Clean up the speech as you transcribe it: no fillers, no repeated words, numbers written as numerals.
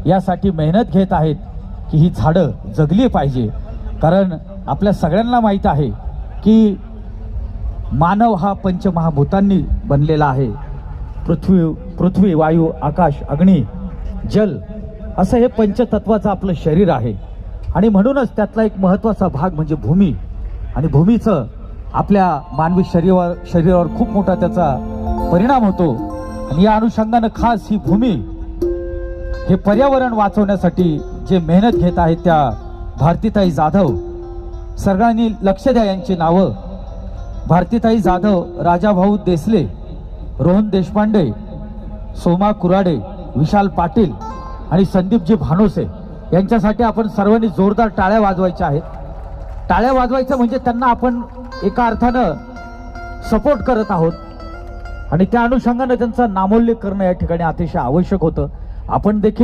यासाठी मेहनत घेत आहेत की ही झाडं जगली पाहिजे। कारण आपल्या सगळ्यांना माहीत आहे की मानव हा पंचमहाभूतांनी बनलेला आहे। पृथ्वी वायू आकाश अग्नी जल असं हे पंचतत्वाचं आपलं शरीर आहे आणि म्हणूनच त्यातला एक महत्त्वाचा भाग म्हणजे भूमी। आणि भूमीचं आपल्या मानवी शरीरावर खूप मोठा त्याचा परिणाम होतो। आणि या अनुषंगानं खास ही भूमी हे पर्यावरण वाचवण्यासाठी जे मेहनत घेत आहेत त्या भारतीताई जाधव, सगळ्यांनी लक्ष द्या यांची नावं। भारतीताई जाधव, राजाभाऊ देसले, रोहन देशपांडे, सोमा कुराडे, विशाल पाटील आणि संदीपजी भानोसे यांच्यासाठी आपण सर्वांनी जोरदार टाळ्या वाजवायच्या आहेत। टाळ्या वाजवायचं म्हणजे त्यांना आपण एका अर्थानं सपोर्ट करत आहोत आणि त्या अनुषंगाने त्यांचा नामोल्लेख करणं या ठिकाणी अतिशय आवश्यक होतं। आपण देखील